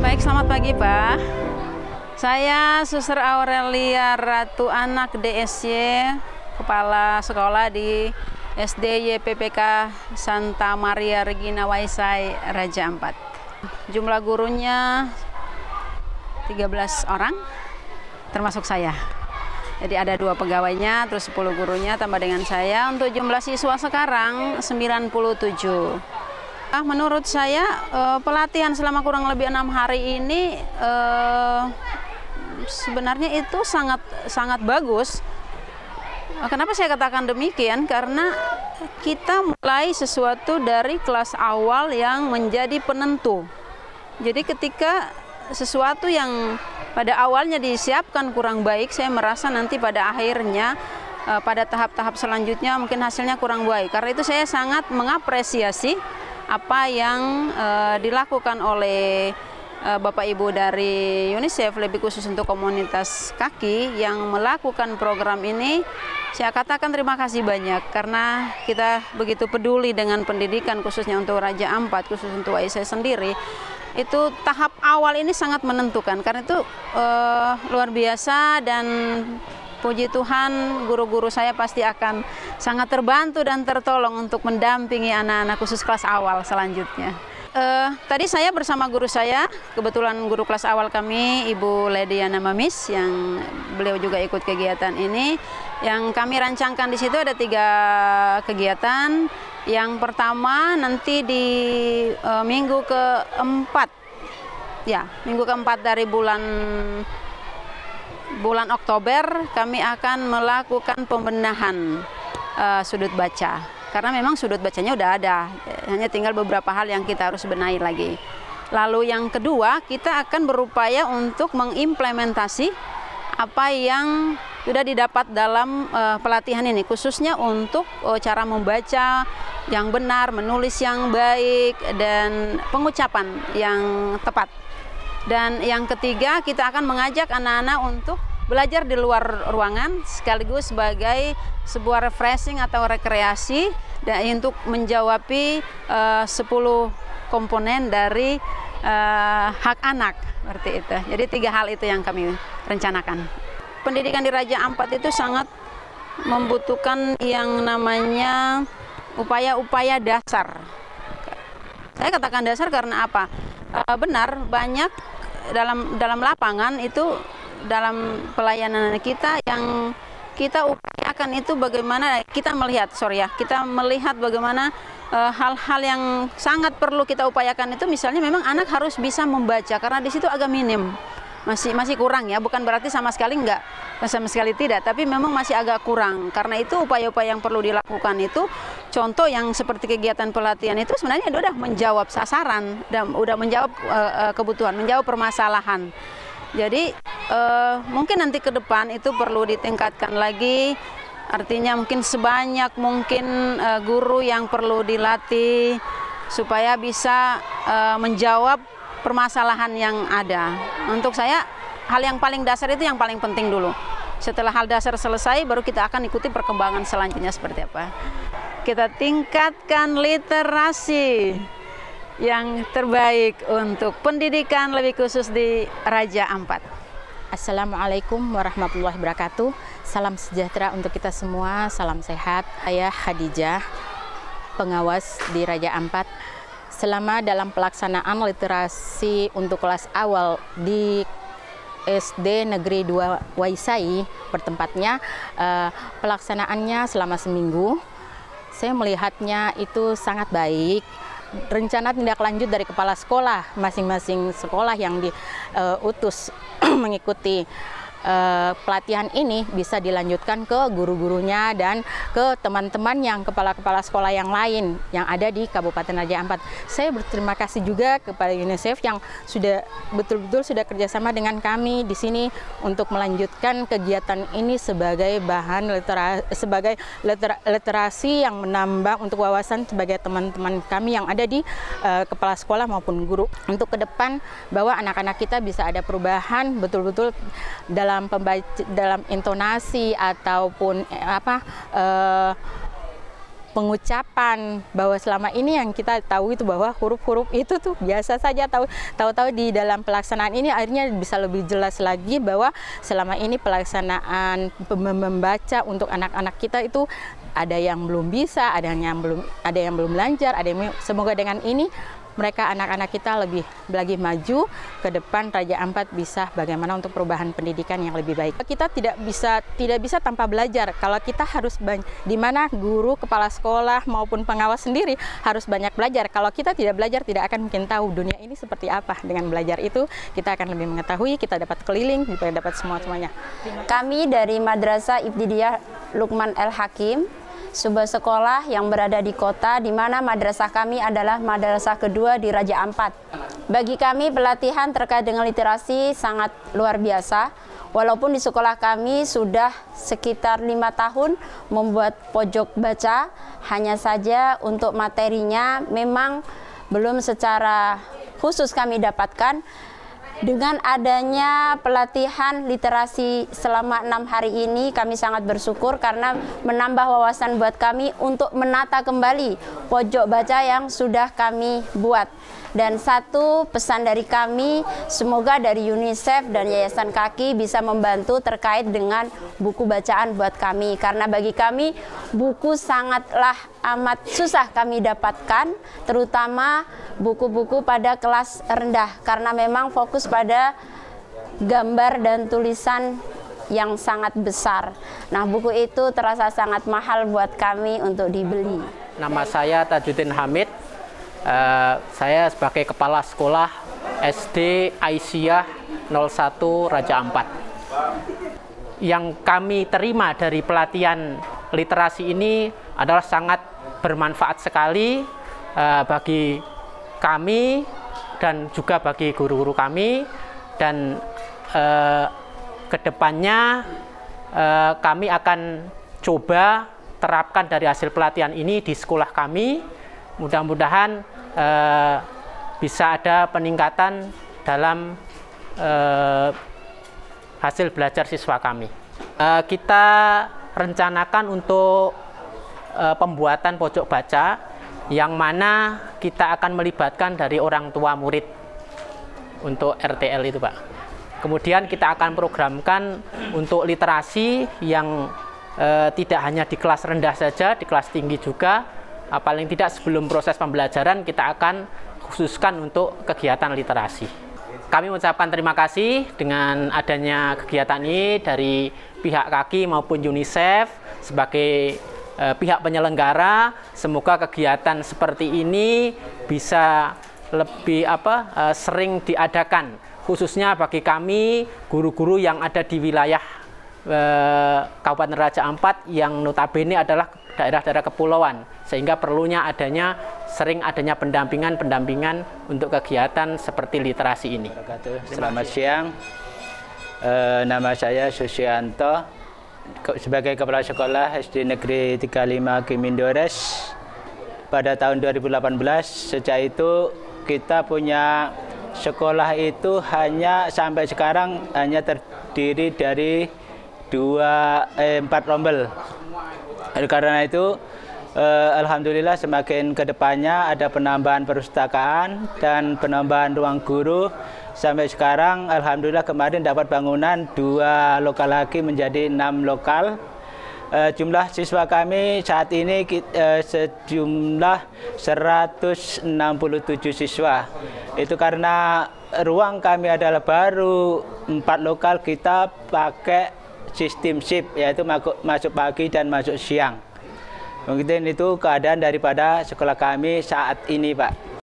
Baik, selamat pagi Pak. Saya Suster Aurelia Ratu Anak DSY, Kepala Sekolah di SD YPPK Santa Maria Regina Waisai, Raja Ampat. Jumlah gurunya 13 orang, termasuk saya. Jadi ada 2 pegawainya, terus 10 gurunya tambah dengan saya. Untuk jumlah siswa sekarang 97. Menurut saya pelatihan selama kurang lebih 6 hari ini sebenarnya itu sangat bagus. Kenapa saya katakan demikian? Karena kita mulai sesuatu dari kelas awal yang menjadi penentu. Jadi ketika sesuatu yang pada awalnya disiapkan kurang baik, saya merasa nanti pada akhirnya pada tahap-tahap selanjutnya mungkin hasilnya kurang baik. Karena itu saya sangat mengapresiasi apa yang dilakukan oleh Bapak Ibu dari UNICEF, lebih khusus untuk komunitas kaki yang melakukan program ini. Saya katakan terima kasih banyak karena kita begitu peduli dengan pendidikan khususnya untuk Raja Ampat, khusus untuk Waisai sendiri. Itu tahap awal ini sangat menentukan, karena itu luar biasa, dan puji Tuhan guru-guru saya pasti akan sangat terbantu dan tertolong untuk mendampingi anak-anak khusus kelas awal selanjutnya. Tadi saya bersama guru saya, kebetulan guru kelas awal kami, Ibu Lediana Mamis, yang beliau juga ikut kegiatan ini. Yang kami rancangkan di situ ada 3 kegiatan. Yang pertama nanti di minggu keempat, ya minggu keempat dari bulan Oktober, kami akan melakukan pembenahan sudut baca. Karena memang sudut bacanya udah ada, hanya tinggal beberapa hal yang kita harus benahi lagi. Lalu yang kedua, kita akan berupaya untuk mengimplementasi apa yang sudah didapat dalam pelatihan ini, khususnya untuk cara membaca yang benar, menulis yang baik, dan pengucapan yang tepat. Dan yang ketiga, kita akan mengajak anak-anak untuk belajar di luar ruangan sekaligus sebagai sebuah refreshing atau rekreasi, dan untuk menjawabi 10 komponen dari hak anak, seperti itu. Jadi 3 hal itu yang kami rencanakan. Pendidikan di Raja Ampat itu sangat membutuhkan yang namanya upaya-upaya dasar. Saya katakan dasar karena apa? Benar, banyak dalam lapangan itu, dalam pelayanan kita yang kita upayakan itu bagaimana kita melihat bagaimana hal-hal yang sangat perlu kita upayakan itu, misalnya memang anak harus bisa membaca, karena di situ agak minim, masih kurang ya, bukan berarti sama sekali enggak, sama sekali tidak, tapi memang masih agak kurang. Karena itu upaya-upaya yang perlu dilakukan itu, contoh yang seperti kegiatan pelatihan itu sebenarnya udah menjawab sasaran dan udah menjawab kebutuhan, menjawab permasalahan. Jadi mungkin nanti ke depan itu perlu ditingkatkan lagi, artinya mungkin sebanyak mungkin guru yang perlu dilatih supaya bisa menjawab permasalahan yang ada. Untuk saya hal yang paling dasar itu yang paling penting dulu. Setelah hal dasar selesai, baru kita akan ikuti perkembangan selanjutnya seperti apa. Kita tingkatkan literasi yang terbaik untuk pendidikan lebih khusus di Raja Ampat. Assalamualaikum warahmatullahi wabarakatuh. Salam sejahtera untuk kita semua, salam sehat. Saya Khadijah, pengawas di Raja Ampat. Selama dalam pelaksanaan literasi untuk kelas awal di SD Negeri 2 Waisai, bertempatnya pelaksanaannya selama seminggu. Saya melihatnya itu sangat baik. Rencana tindak lanjut dari kepala sekolah, masing-masing sekolah yang diutus mengikuti pelatihan ini bisa dilanjutkan ke guru-gurunya dan ke teman-teman yang kepala-kepala sekolah yang lain yang ada di Kabupaten Raja Ampat. Saya berterima kasih juga kepada UNICEF yang sudah betul-betul sudah kerjasama dengan kami di sini untuk melanjutkan kegiatan ini sebagai bahan literasi yang menambah untuk wawasan sebagai teman-teman kami yang ada di kepala sekolah maupun guru. Untuk ke depan bahwa anak-anak kita bisa ada perubahan betul-betul dalam intonasi ataupun pengucapan, bahwa selama ini yang kita tahu itu bahwa huruf-huruf itu tuh biasa saja, tahu-tahu di dalam pelaksanaan ini akhirnya bisa lebih jelas lagi bahwa selama ini pelaksanaan membaca untuk anak-anak kita itu ada yang belum bisa, ada yang belum lancar, semoga dengan ini mereka anak-anak kita lebih lagi maju ke depan. Raja Ampat bisa bagaimana untuk perubahan pendidikan yang lebih baik. Kita tidak bisa tanpa belajar. Kalau kita harus di mana guru, kepala sekolah maupun pengawas sendiri harus banyak belajar. Kalau kita tidak belajar tidak akan mungkin tahu dunia ini seperti apa. Dengan belajar itu kita akan lebih mengetahui, kita dapat keliling, kita dapat semuanya. Kami dari Madrasah Ibtidaiyah Luqman El Hakim, sebuah sekolah yang berada di kota, di mana madrasah kami adalah madrasah kedua di Raja Ampat. Bagi kami pelatihan terkait dengan literasi sangat luar biasa. Walaupun di sekolah kami sudah sekitar 5 tahun membuat pojok baca, hanya saja untuk materinya memang belum secara khusus kami dapatkan. Dengan adanya pelatihan literasi selama 6 hari ini, kami sangat bersyukur karena menambah wawasan buat kami untuk menata kembali pojok baca yang sudah kami buat. Dan satu pesan dari kami, semoga dari UNICEF dan Yayasan Kaki bisa membantu terkait dengan buku bacaan buat kami. Karena bagi kami, buku sangatlah amat susah kami dapatkan, terutama buku-buku pada kelas rendah. Karena memang fokus pada gambar dan tulisan yang sangat besar. Nah, buku itu terasa sangat mahal buat kami untuk dibeli. Nama saya Tajuddin Hamid. Saya sebagai Kepala Sekolah SD Aisyah 01 Raja Ampat. Yang kami terima dari pelatihan literasi ini adalah sangat bermanfaat sekali bagi kami dan juga bagi guru-guru kami, dan kedepannya kami akan coba terapkan dari hasil pelatihan ini di sekolah kami. Mudah-mudahan bisa ada peningkatan dalam hasil belajar siswa kami. Kita rencanakan untuk pembuatan pojok baca yang mana kita akan melibatkan dari orang tua murid untuk RTL itu, Pak. Kemudian kita akan programkan untuk literasi yang tidak hanya di kelas rendah saja, di kelas tinggi juga. Paling tidak sebelum proses pembelajaran kita akan khususkan untuk kegiatan literasi. Kami mengucapkan terima kasih dengan adanya kegiatan ini dari pihak Kaki maupun UNICEF sebagai pihak penyelenggara. Semoga kegiatan seperti ini bisa lebih sering diadakan, khususnya bagi kami guru-guru yang ada di wilayah Kabupaten Raja Ampat yang notabene adalah daerah-daerah kepulauan, sehingga perlunya sering adanya pendampingan untuk kegiatan seperti literasi ini. Selamat siang, nama saya Susianto, sebagai Kepala Sekolah SD Negeri 35 Kimindores. Pada tahun 2018, sejak itu kita punya sekolah itu sampai sekarang hanya terdiri dari 4 rombel. Karena itu alhamdulillah semakin kedepannya ada penambahan perpustakaan dan penambahan ruang guru. Sampai sekarang alhamdulillah kemarin dapat bangunan 2 lokal lagi menjadi 6 lokal. Jumlah siswa kami saat ini sejumlah 167 siswa. Itu karena ruang kami adalah baru 4 lokal, kita pakai sistem shift, yaitu masuk pagi dan masuk siang. Mungkin itu keadaan daripada sekolah kami saat ini, Pak.